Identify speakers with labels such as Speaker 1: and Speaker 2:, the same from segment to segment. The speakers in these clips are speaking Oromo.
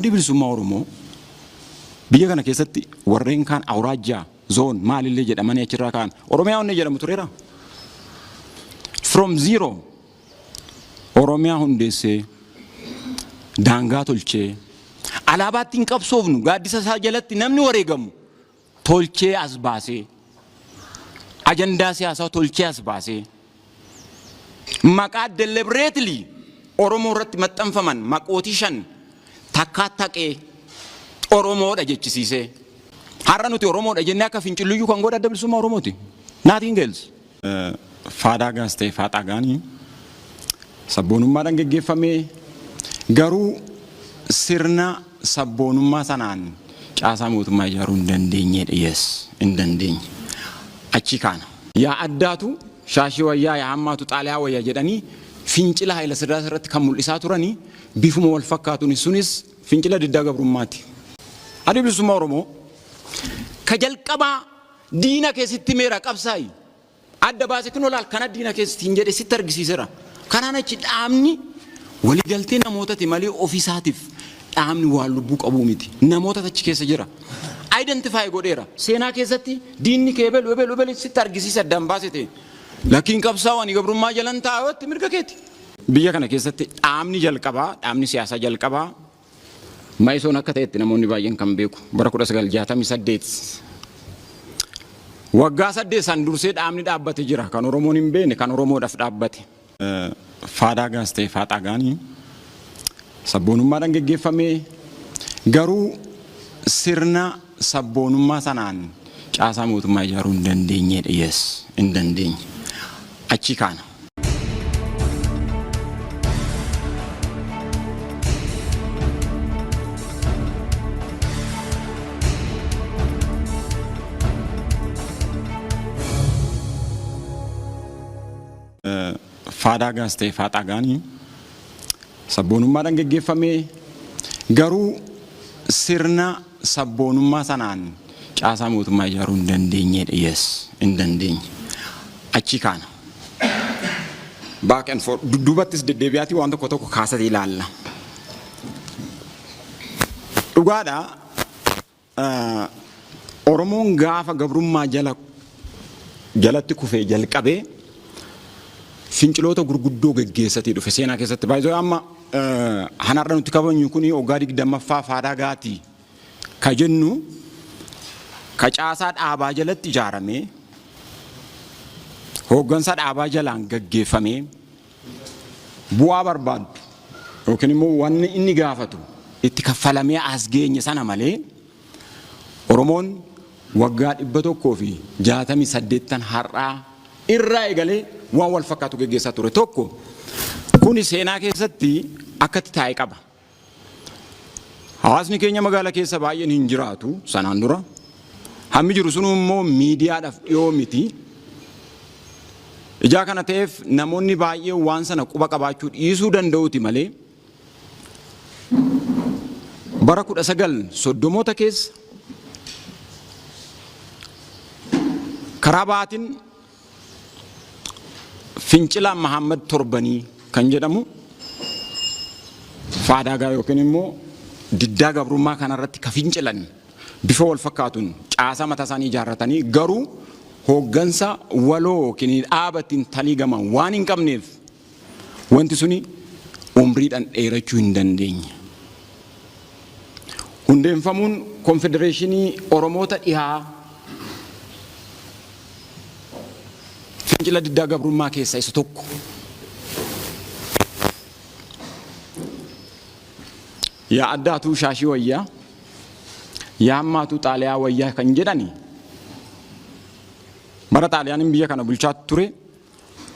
Speaker 1: Addi bilisummaa Oromoo biyya kana keessatti warreen kaan awraajjaa zoon maalillee jedhamanii achirraa kaan Oromiyaa onnee jedhamu tureera. From zero Oromiyaa hundeessee daangaa tolchee alaabaatti hin qabsoofnu gaaddisa isaa jalatti namni wareegamu tolchee as baasee ajandaa siyaasaa tolchee as baasee maqaa deliberately Oromoo irratti maxxanfaman maqootii 5 takkaa taqee Oromoodha jechisiisee har'a nuti Oromoodha jennee akka finciluyyuu kan godha adda bilisummaa Oromooti. Nothing else. Faadaa gaastee faaxaa gaanii sabboonummaadhaan geggeeffamee garuu sirna sabboonummaa sanaan caasaa mootummaa ijaaruu hin dandeenyedha. Yes, hin dandeenye. Achi kaana. Yaa addaatu shaashii wayyaa yaa hammaatu xaaliyaa wayyaa jedhanii fincila Haayila Sillaasee irratti kan mul'isaa turanii bifuma wal fakkaatuun sunis fincila diddaa gabrummaati. Adda bilisummaa Oromoo ka jalqabaa diina keessatti meera qabsaayi. Adda baasee kun olaal kana diina keessatti hin jedhe sitti argisiiseera. Kanaan achi dhaabni waliigaltee namootati malee ofiisaatiif dhaabni waan lubbuu qabuu miti. Namoota achi keessa jira. Identify godheera. Seenaa keessatti diinni keebel sitti argisiisa addaan baasete. Lakkiin qabsaawanii gabrummaa jalan taa'utti mirga keeti. Biyya kana keessatti dhaabni jalqabaa, dhaabni siyaasaa jalqabaa Maisoon akka ta'etti namoonni baay'een kan beeku bara 1968 waggaa 8 san dursee dhaabni dhaabbate jira kan Oromoon hin beekne kan Oromoodhaaf dhaabbate. Faadaa gaastee faaxaa gaanii sabboonummaadhaan geggeeffamee garuu sirna sabboonummaa sanaan caasaa mootummaa ijaaruu hin dandeenyedha. Yes, hin dandeenye. Achi kaana. Faadaa gaastee faaxaa gaanii sabboonummaadhaan geggeeffamee garuu sirna sabboonummaa sanaan caasaa mootummaa ijaaruu hin dandeenyedha. Yes, hin dandeenye. Achi kaana. Back and forth dudduubattis deddeebi'aatii waan tokko tokko kaasatee ilaalla. Dhugaadha Oromoon gaafa gabrummaa jalatti kufee jalqabee finciloota gurguddoo geggeessatee dhufe seenaa keessatti baay'ee amma hanarra nuti kabajnu kuni waggaa 20ffaa faadaa gaatii ka jennu ka caasaa dhaabaa jalatti ijaaramee hooggansa dhaabaa jalaan gaggeeffamee bu'aa barbaadu yookiin immoo wanni inni gaafatu itti kaffalamee as geenye sana malee Oromoon waggaa 168 har'aa irraa eegalee waan wal fakkaatu geggeessaa ture tokko kuni seenaa keessatti akkatti taa'e qaba. Hawaasni keenya magaalaa keessa baay'een hin jiraatu sanaan dura. Hammi jiru sun immoo miidiyaadhaaf dhiyoo miti. Ijaa kana ta'eef namoonni baay'ee waan sana quba qabaachuu dhiisuu danda'uuti malee bara 1930moota keessa karaa baatiin fincila Mahammad Torbanii kan jedhamu faadaa gaa yookiin immoo diddaa gabrummaa kanarratti ka fincilan bifa wal fakkaatuun caasaa mataa isaanii ijaarratanii garuu hooggansa waloo yookiin dhaabatiin taliigaman waan hin qabneef wanti suni umriidhaan dheerachuu hin dandeenye. Hundeeffamuun konfedereeshinii Oromoota dhihaa fincila diddaa gabrummaa keessaa isa tokko. Yaa addaatuu shaashii wayyaa yaa hammaatuu xaaliyaa wayyaa kan jedhani bara xaaliyaan biyya kana bulchaa ture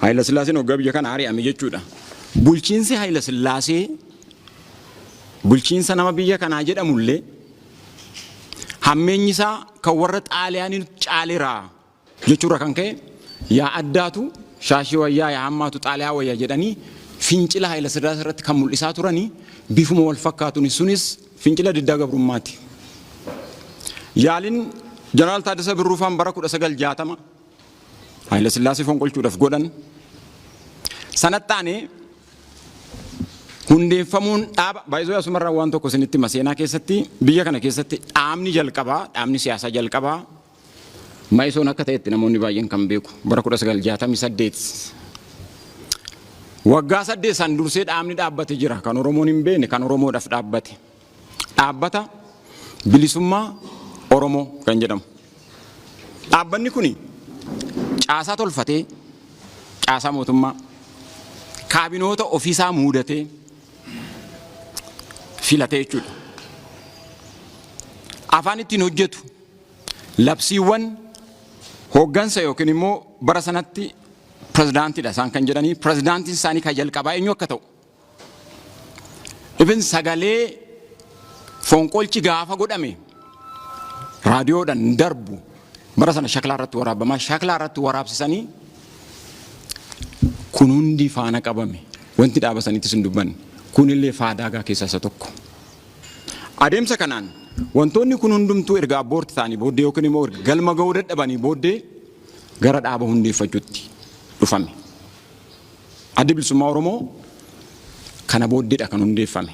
Speaker 1: Haayila Sillaaseen waggaa biyya kana ari'ame jechuudha. Bulchiinsi Haayila Sillaasee bulchiinsa nama biyya kanaa jedhamullee hammeenyi isaa kan warra xaaliyaanii caaleraa jechuudha kan ka'e yaa addaatu shaashii wayyaa yaa hammaatu xaaliyaa wayyaa jedhanii fincila Haayila Sillaasee irratti kan mul'isaa turanii bifuma wal fakkaatuun sunis fincila diddaa gabrummaati. Yaaliin Jeneraal Taaddasaa Birruufaan bara 1960 Haayila Sillaasee fonqolchuudhaaf godhan sanatti aanee hundeeffamuun dhaaba baay'isoo asumarraa waan tokko isinitti maseenaa keessatti biyya kana keessatti dhaabni jalqabaa dhaabni siyaasaa jalqabaa maayisoon akka ta'etti namoonni baay'een kan beeku bara 1968 waggaa 8 san dursee dhaabni dhaabbate jira kan Oromoon hin beekne kan Oromoodhaaf dhaabbate dhaabbata bilisummaa Oromoo kan jedhamu dhaabbanni kuni caasaa tolfatee caasaa mootummaa kaabinoota ofiisaa muudatee filatee jechuudha. Afaan ittiin hojjetu labsiiwwan hooggansa yookiin immoo bara sanatti pirezidaantiidha isaan kan jedhanii pirezidaantiin isaanii kan jalqabaa eenyu akka ta'u. Ibn sagalee fonqolchi gaafa godhame raadiyoodhaan darbu bara sana shaklaa irratti waraabamaa shaklaa irratti waraabsisanii kun hundi faana qabame wanti dhaaba sanitti sin dubbanne kunillee faadaagaa keessaa isa tokko. Adeemsa kanaan wantoonni kun hundumtuu erga abboorti ta'anii booddee yookiin immoo galma ga'uu dadhabanii booddee gara dhaaba hundeeffachuutti dhufame. Addi Bilisummaa Oromoo kana booddeedha kan hundeeffame.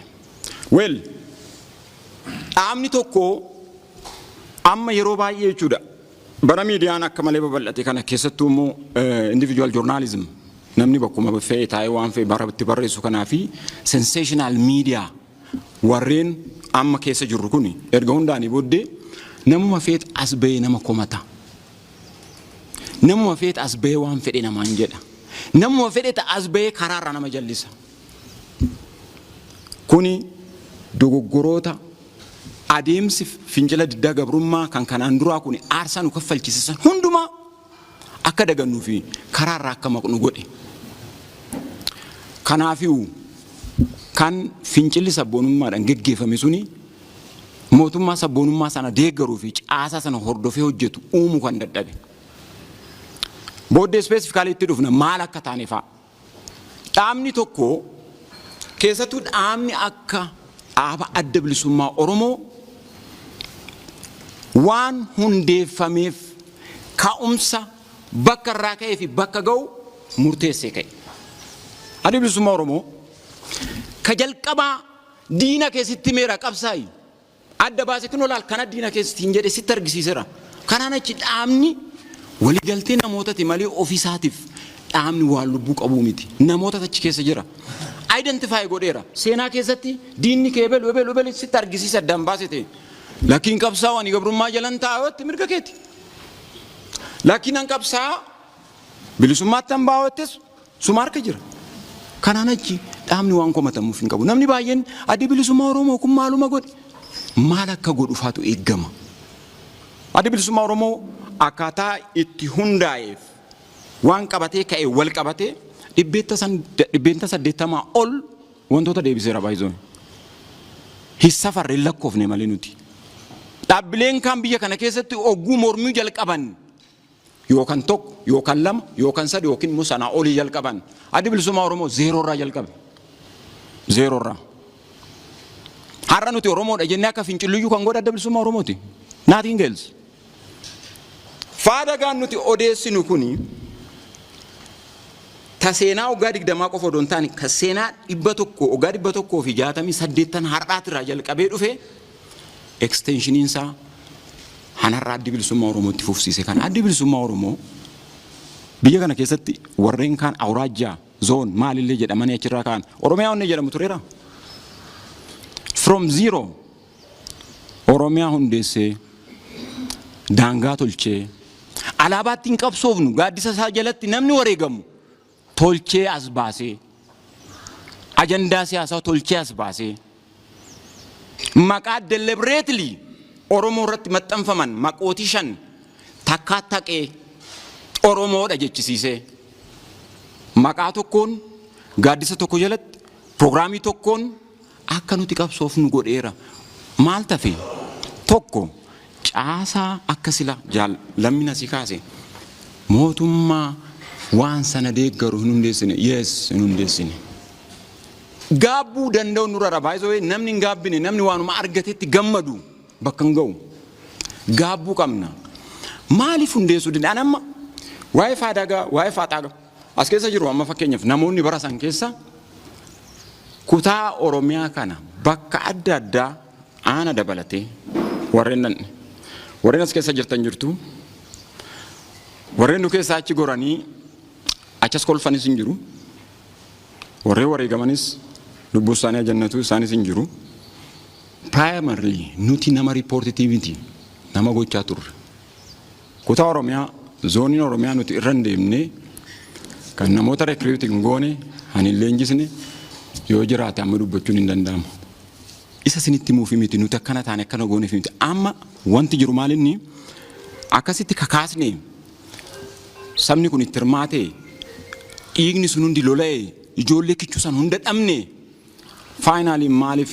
Speaker 1: Wel dhaabni tokko amma yeroo baay'ee jechuudha bara miidiyaan akka malee babal'ate kana keessattuu immoo individual journalism namni bakkuma fe'ee taa'ee waan fe'e baratti barreessu kanaa fi sensational media warreen amma keessa jirru kun erga hundaanii booddee namuma feet as ba'ee nama komata namuma feet as ba'ee waan fedhe namaan jedha namuma fedhe as ba'ee karaarra nama jallisa kuni dogoggoroota adeemsi fincila diddaa gabrummaa kan kanaan duraa kun aarsaa nu kaffalchiisan hundumaa akka dagannuu fi karaarraa akka maqnu godhe. Kanaafiu kan fincilli sabboonummaadhaan geggeeffame suni mootummaa sabboonummaa sana deeggaruu fi caasaa sana hordofee hojjetu uumuu kan dadhabe. Booddee ispeesifikaali itti dhufna maal akka taane fa'a. Dhaabni tokko keessattuu dhaabni akka dhaaba adda bilisummaa Oromoo waan hundeeffameef ka'umsa bakka irraa ka'ee fi bakka ga'u murteessee ka'e. Addi Bilisummaa Oromoo ka jalqabaa diina keessatti meera qabsaayi adda baasee kun olaal kana diina keessatti hin jedhe sitti argisiiseera. Kanaan achi dhaabni waliigaltee namootati malee ofiisaatiif dhaabni waan lubbuu qabuu miti. Namoota achi keessa jira. Identify godheera. Seenaa keessatti diinni kee ebelu sitti argisiisa addaan baasete. Lakkiin qabsaa waan gabrummaa jalan taa'utti mirga keeti. Lakkiin an qabsaa bilisummaatti an baawwattes suma harka jira. Kanaan achi dhaabni waan komatamuuf hin qabu. Namni baay'een addi bilisummaa Oromoo kun maaluma godhe? Maal akka godhu faatu eeggama. Addi bilisummaa Oromoo akkaataa itti hundaa'eef waan qabatee ka'ee wal qabatee dhibbeenta 80 ol wantoota deebiseera baay'isoo. Hissa farreen lakkoofne malee nuti. Dhaabbileen kan biyya kana keessatti ogguu mormii jalqaban yookaan tokko yookaan lama yookaan sadi yookiin immoo sanaa olii jalqaban. Addi Bilisummaa Oromoo zeeroorraa jalqabe. Zeeroorraa. Har'a nuti Oromoodha jennee akka fincilluyyuu kan godhe Adda Bilisummaa Oromooti. Nothing else. Faadagaan nuti odeessinu kuni ta seenaa waggaa 20 qofa odoon taane ka seenaa 100 waggaa 168 har'aatirraa jalqabee dhufe extensioniin isaa hanarraa Addi Bilisummaa Oromootti fufsiise. Kan Addi Bilisummaa Oromoo biyya kana keessatti warreen kaan awraajjaa zoon maalillee jedhamanii achirraa kaan Oromiyaa onnee jedhamu tureera. From zero Oromiyaa hundeessee daangaa tolchee alaabaatti hin qabsoofnu gaaddisa isaa jalatti namni wareegamu tolchee as baasee ajandaa siyaasaa tolchee as baasee maqaa deliberately Oromoo irratti maxxanfaman maqootii 5 takkaa taqee Oromoodha jechisiisee maqaa tokkoon gaaddisa tokko jalatti pirogiraamii tokkoon akka nuti qabsoofnu godheera. Maal tafe tokko caasaa akka sila lammina si kaase mootummaa waan sana deeggaru hin hundeessine. Yes, hin hundeessine. Gaabbuu danda'u nurra baay'isoo namni hin gaabbine namni waanuma argatetti gammadu bakka hin ga'u. Gaabbuu qabna. Maaliif hundeessuu danda'an amma waa'ee faadaagaa waa'ee faaxaagaa as keessa jiru amma fakkeenyaaf namoonni bara san keessa kutaa Oromiyaa kana bakka adda addaa aana dabalatee warreen as keessa jirtan jirtu warreen nu keessa achi goranii achas kolfanis hin jiru warreen wareegamanis lubbuu isaanii jannatu isaanis hin jiru primarily nuti nama reportativity nama gochaa turre kutaa Oromiyaa zooniin Oromiyaa nuti irra deemnee kan namoota recruiting goone ani leenjisne yoo jiraate amma dubbachuun hin danda'amu isa sinitti muufi miti nuti akkana taane akkana goone fi miti amma wanti jiru maalinni akkasitti kakaasne sabni kun itti hirmaate dhiigni sun hundi lola'e ijoollee kichuu san hunda dhabne finally maaliif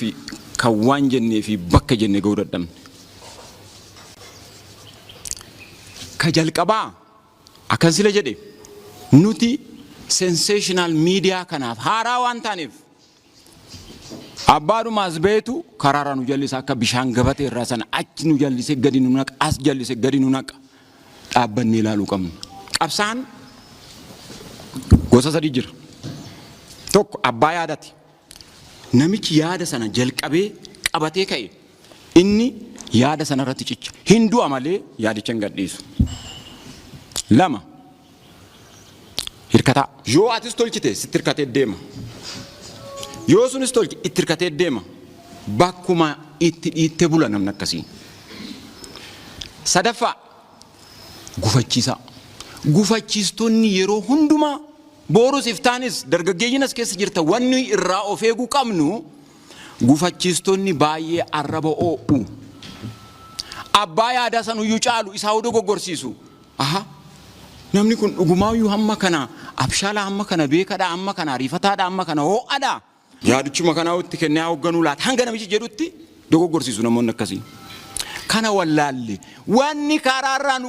Speaker 1: kan waan jennee fi bakka jennee ga'uu dadhabne ka jalqabaa akkan sila jedhe nuti sensational media kanaaf haaraa waan taaneef abbaadumaas beetu karaara nu jallisa akka bishaan gabatee irraa sana achi nu jallise gadi nu naqa as jallise gadi nu naqa dhaabbannee ilaaluu qabna qabsaan gosa sadii jira tokko abbaa yaadati namichi yaada sana jalqabee qabatee ka'e inni yaada sana irratti cicha hinduu amalee yaadicha hin gadhiisu lama hirkata yoo atis tolchite sitti hirkatee deema yoo sunis tolchi itti hirkatee deema bakkuma itti dhiitte bula namni akkasii sadaffaa gufachiistonni yeroo hundumaa boorus iftaanis dargaggeeyyinas keessa jirta wanni irraa of eeguu qabnu gufachiistonni baay'ee arraba oo'u abbaa yaadaa san uyyuu caalu isaa hunda goggorsiisu aha namni kun dhugumaayyuu hamma kana abshaala hamma kana beekadha hamma kana ariifataadha hamma kana hoo'adha yaadichuma kanaa itti kennee hoogganuu laata hanga namichi jedhutti dogoggorsiisu namoonni akkasii kana wallaalle wanni karaarraa nu